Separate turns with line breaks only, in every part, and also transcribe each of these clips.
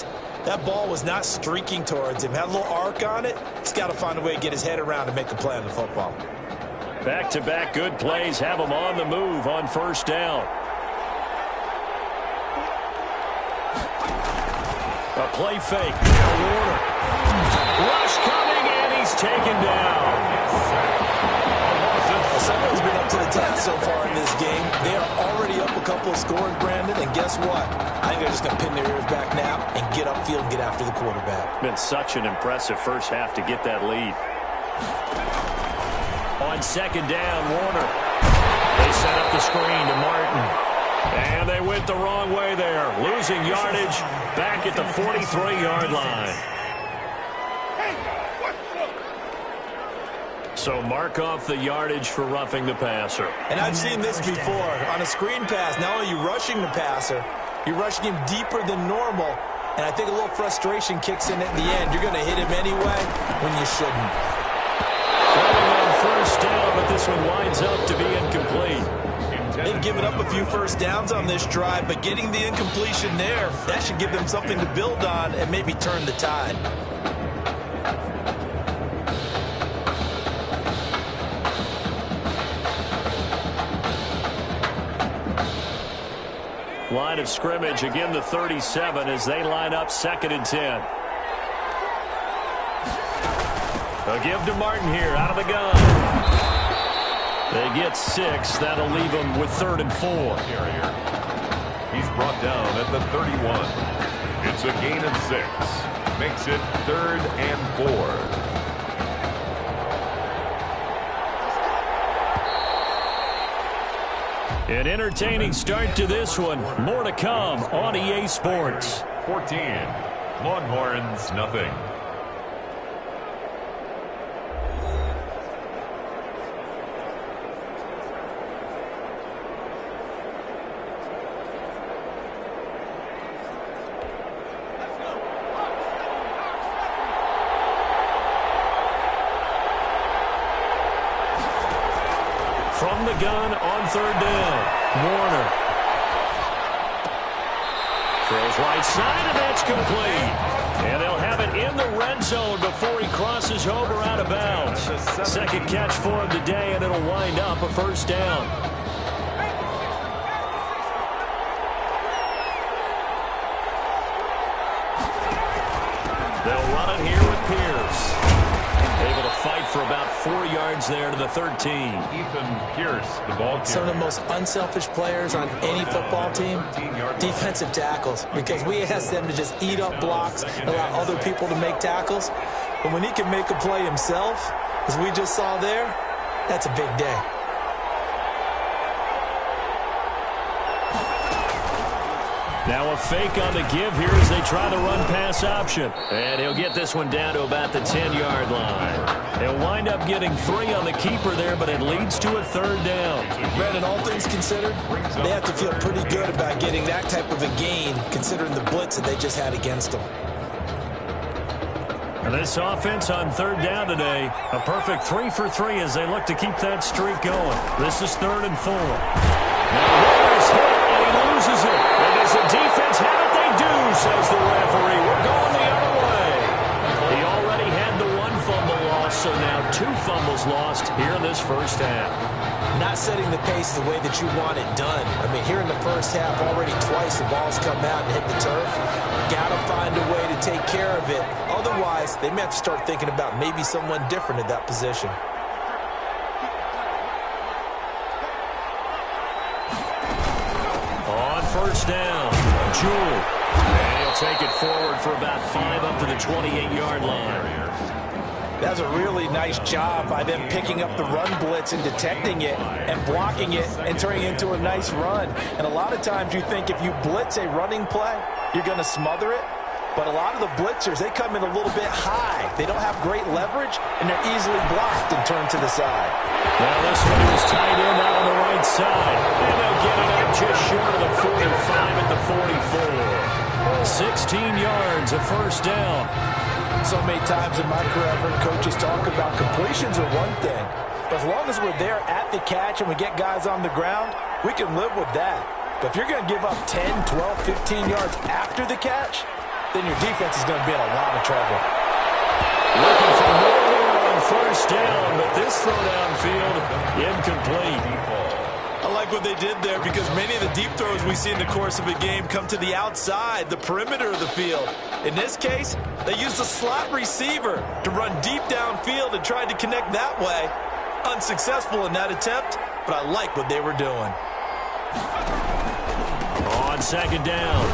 was, that ball was not streaking towards him. Had a little arc on it. He's got to find a way to get his head around and make a play on the football.
Back-to-back good plays have him on the move on first down. A play fake. Warner. Rush coming, and he's taken down.
Someone's been up to the task so far in this game. They are already up a couple of scores, Brandon, and guess what? I think they're just going to pin their ears back now and get upfield and get after the quarterback.
Been such an impressive first half to get that lead. On second down, Warner. They set up the screen to Martin. And they went the wrong way there. Losing yardage back at the 43-yard line. So mark off the yardage for roughing the passer.
And I've seen this before. On a screen pass, not only are you rushing the passer, you're rushing him deeper than normal. And I think a little frustration kicks in at the end. You're going to hit him anyway when you shouldn't.
Coming on first down, but this one winds up to be incomplete.
They've given up a few first downs on this drive, but getting the incompletion there, that should give them something to build on and maybe turn the tide.
Line of scrimmage, again the 37 as they line up 2nd and 10. A give to Martin here, out of the gun. They get 6. That'll leave them with 3rd and 4.
He's brought down at the 31. It's a gain of 6. Makes it 3rd and 4.
An entertaining start to this one. More to come on EA Sports.
14. Longhorns, nothing.
From the gun on 3rd down, Warner. Throws right side, and that's complete. And they'll have it in the red zone before he crosses over out of bounds. Second catch for him today, and it'll wind up a first down. They'll run it here with Pierce. Able to fight for about 4 yards there to the 13.
Ethan Pierce, the ball carrier.
Some of the most unselfish players on any football team, defensive tackles, because we ask them to just eat up blocks and allow other people to make tackles. But when he can make a play himself, as we just saw there, that's a big day.
Now a fake on the give here as they try the run-pass option. And he'll get this one down to about the 10-yard line. He'll wind up getting 3 on the keeper there, but it leads to a 3rd down.
Brandon, all things considered, they have to feel pretty good about getting that type of a gain, considering the blitz that they just had against them.
And this offense on 3rd down today, a perfect 3 for 3 as they look to keep that streak going. This is 3rd and 4. Now Warner's hit, and he loses it. And does the defense have it? They do, says the referee. We're going the other way. He already had the 1 fumble loss, so now 2 fumbles lost here in this first half.
Not setting the pace the way that you want it done. I mean, here in the first half, already twice the ball's come out and hit the turf. Got to find a way to take care of it. Otherwise, they may have to start thinking about maybe someone different at that position.
On first down, Jewell. And he'll take it forward for about 5 up to the 28-yard line.
That's a really nice job by them picking up the run blitz and detecting it and blocking it and turning it into a nice run. And a lot of times you think if you blitz a running play, you're going to smother it. But a lot of the blitzers, they come in a little bit high. They don't have great leverage, and they're easily blocked and turned to the side.
Now this one is tight end out on the right side. And they'll get it up just short of the 45 at the 44. 16 yards, a first down.
So many times in my career, I've heard coaches talk about completions are one thing. But as long as we're there at the catch and we get guys on the ground, we can live with that. But if you're going to give up 10, 12, 15 yards after the catch, then your defense is going to be in a lot of trouble.
Looking for more there on first down, but this throw downfield incomplete.
I like what they did there because many of the deep throws we see in the course of a game come to the outside, the perimeter of the field. In this case, they used a slot receiver to run deep downfield and tried to connect that way. Unsuccessful in that attempt, but I like what they were doing.
On second down,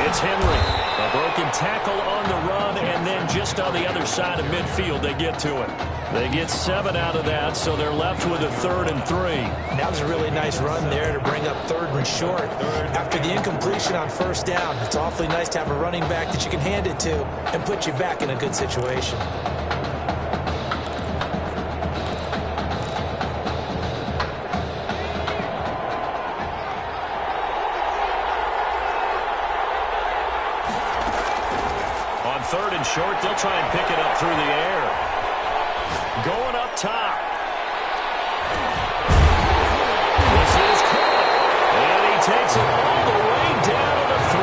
it's Henry. A broken tackle on the run, and then just on the other side of midfield, they get to it. They get 7 out of that, so they're left with a 3rd and 3.
That was a really nice run there to bring up 3rd and short. After the incompletion on first down, it's awfully nice to have a running back that you can hand it to and put you back in a good situation.
On 3rd and short, they'll try and pick it up through the air. Going up top. This is caught. And he takes it all the way down to the 3.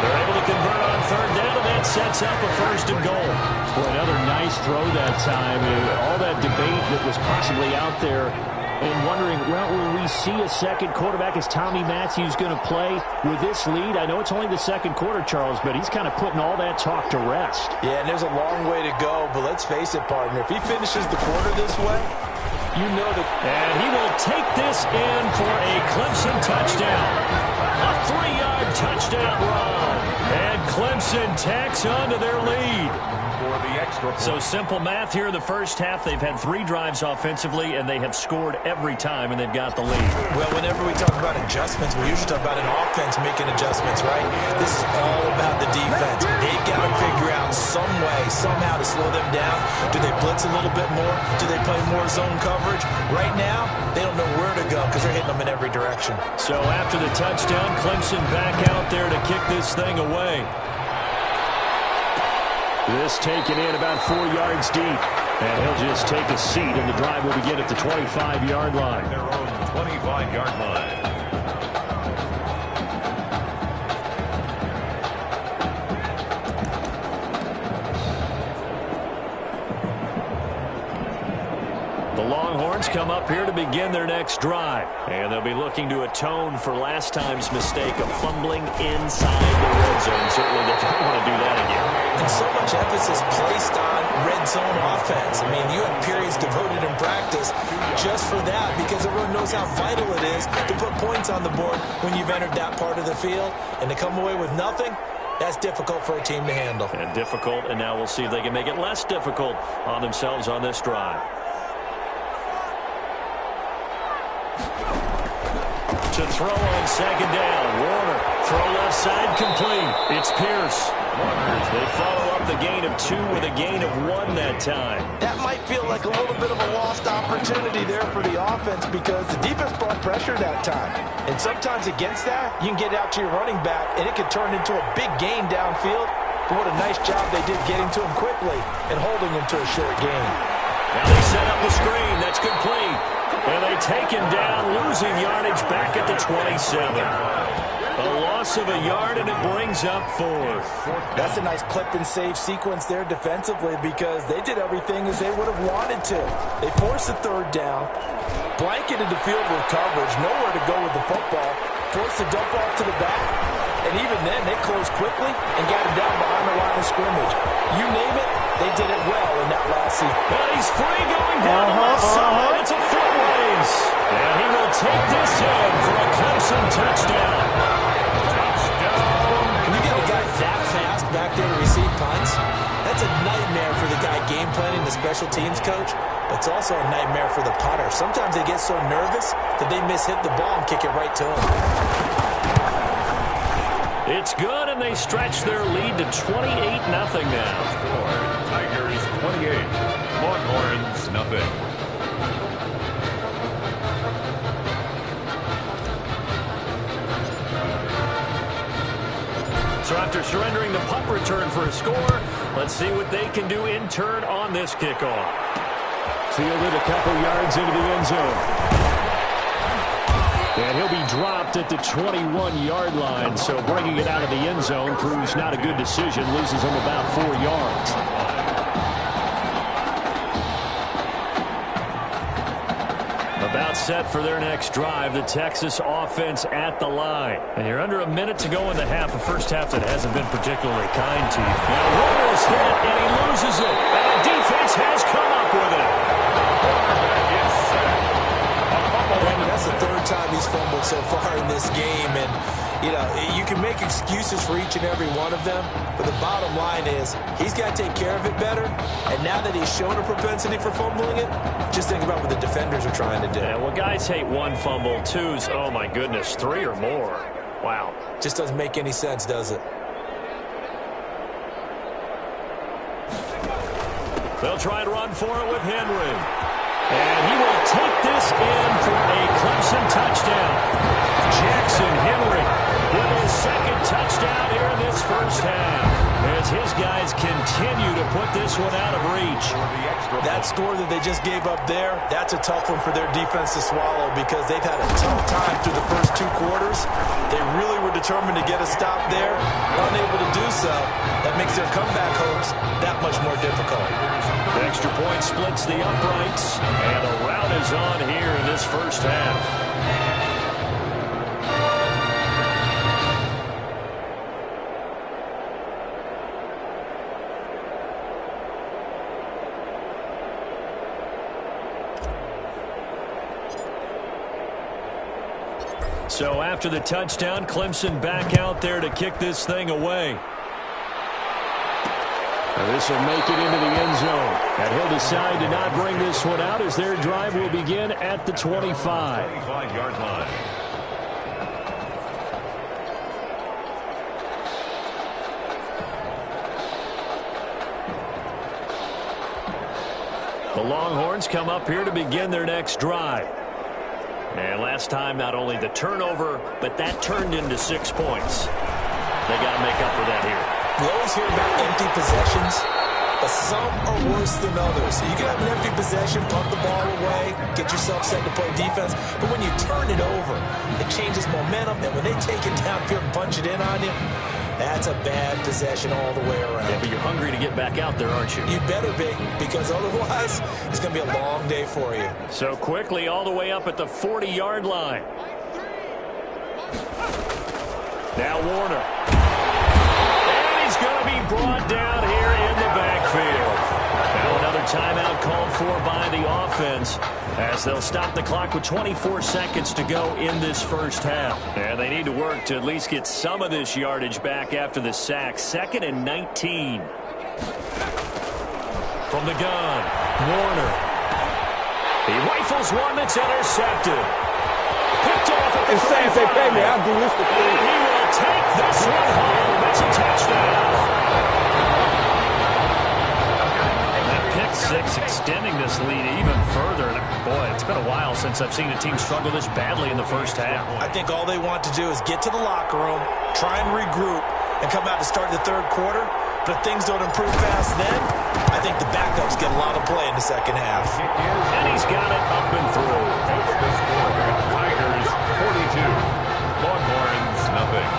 They're able to convert on 3rd down, and that sets up a 1st and goal.
Well, another nice throw that time. All that debate that was possibly out there and wondering, well, will we see a second quarterback? Is Tommy Matthews going to play with this lead? I know it's only the second quarter, Charles, but he's kind of putting all that talk to rest.
Yeah, and there's a long way to go, but let's face it, partner. If he finishes the quarter this way, you know that...
And he will take this in for a Clemson touchdown. A 3-yard touchdown run. And Clemson tacks on to their lead. So simple math here in the first half. They've had 3 drives offensively, and they have scored every time, and they've got the lead.
Well, whenever we talk about adjustments, we usually talk about an offense making adjustments, right? This is all about the defense. They've got to figure out some way, somehow to slow them down. Do they blitz a little bit more? Do they play more zone coverage? Right now, they don't know where to go because they're hitting them in every direction.
So after the touchdown, Clemson back out there to kick this thing away. This taken in about 4 yards deep. And he'll just take a seat, and the drive will begin at the 25-yard line.
Their own 25-yard line.
The Longhorns come up here to begin their next drive. And they'll be looking to atone for last time's mistake of fumbling inside the red zone. Certainly they don't want to do that again.
And so much emphasis placed on red zone offense. I mean, you have periods devoted in practice just for that because everyone knows how vital it is to put points on the board when you've entered that part of the field. And to come away with nothing, that's difficult for a team to handle.
And difficult, and now we'll see if they can make it less difficult on themselves on this drive. To throw on second down. Warner, throw left side complete. It's Pierce. They follow up the gain of 2 with a gain of 1 that time.
That might feel like a little bit of a lost opportunity there for the offense because the defense brought pressure that time. And sometimes against that, you can get out to your running back, and it could turn into a big gain downfield. But what a nice job they did getting to him quickly and holding him to a short gain.
Now they set up the screen. That's complete. And they take him down, losing yardage back at the 27. A loss of a yard, and it brings up 4th.
That's a nice clip and save sequence there defensively because they did everything as they would have wanted to. They forced the 3rd down, blanketed the field with coverage, nowhere to go with the football, forced the dump off to the back, and even then they closed quickly and got him down behind the line of scrimmage. You name it, they did it well in that last season.
And he's free going down the left side. It's a foot race. And he will take this in for a Clemson touchdown.
When you get a guy that fast back there to receive punts, that's a nightmare for the guy game planning, the special teams coach. But it's also a nightmare for the punter. Sometimes they get so nervous that they mishit the ball and kick it right to him.
It's good, and they stretch their lead to 28-0 now.
Tigers 28, Longhorns nothing.
So after surrendering the punt return for a score, let's see what they can do in turn on this kickoff.
Fielded a couple yards into the end zone. And he'll be dropped at the 21-yard line, so bringing it out of the end zone proves not a good decision, loses him about 4 yards. About set for their next drive, the Texas offense at the line. And you're under a minute to go in the half, a first half that hasn't been particularly kind to you. Now Warner's hit, and he loses it. And the defense has come up with it.
That's the third time he's fumbled so far in this game, and you can make excuses for each and every one of them, but the bottom line is he's got to take care of it better, and now that he's shown a propensity for fumbling it, just think about what the defenders are trying to do.
Yeah, well, guys hate one fumble, twos, oh my goodness, 3 or more. Wow.
Just doesn't make any sense, does it?
They'll try and run for it with Henry. And he will take this in for a Clemson touchdown. Jackson Henry with his second touchdown here in this first half, as his guys continue to put this one out of reach.
That score that they just gave up there, that's a tough one for their defense to swallow, because they've had a tough time through the first 2 quarters. They really were determined to get a stop there, unable to do so. That makes their comeback hopes that much more difficult.
The extra point splits the uprights, and a rout is on here in this first half. So after the touchdown, Clemson back out there to kick this thing away. This will make it into the end zone. And he'll decide to not bring this one out as their drive will begin at the 25.
25-yard line.
The Longhorns come up here to begin their next drive. And last time, not only the turnover, but that turned into 6 points. They got to make up for that here.
We always hear about empty possessions, but some are worse than others. You can have an empty possession, punt the ball away, get yourself set to play defense, but when you turn it over, it changes momentum, and when they take it downfield and punch it in on you, that's a bad possession all the way around.
Yeah, but you're hungry to get back out there, aren't you?
You better be, because otherwise, it's going to be a long day for you.
So quickly all the way up at the 40-yard line. Now Warner. He's going to be brought down here in the backfield. Now another timeout called for by the offense, as they'll stop the clock with 24 seconds to go in this first half. And they need to work to at least get some of this yardage back after the sack. 2nd and 19. From the gun, Warner. He rifles one that's intercepted. Picked off at the 35.
They pay me, I'll do this for free.
He will take this one home. It's a touchdown. That pick 6 extending this lead even further. Boy, it's been a while since I've seen a team struggle this badly in the first half.
I think all they want to do is get to the locker room, try and regroup, and come out to start the third quarter. But if things don't improve fast then, I think the backups get a lot of play in the second half.
And he's got it up and through.
That's the score. Tigers 42. Longhorns nothing.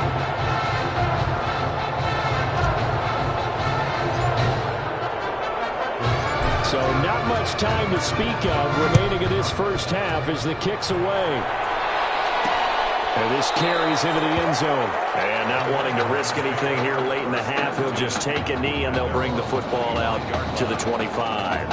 So not much time to speak of remaining in this first half as the kick's away. And this carries into the end zone. And not wanting to risk anything here late in the half, he'll just take a knee and they'll bring the football out to the 25.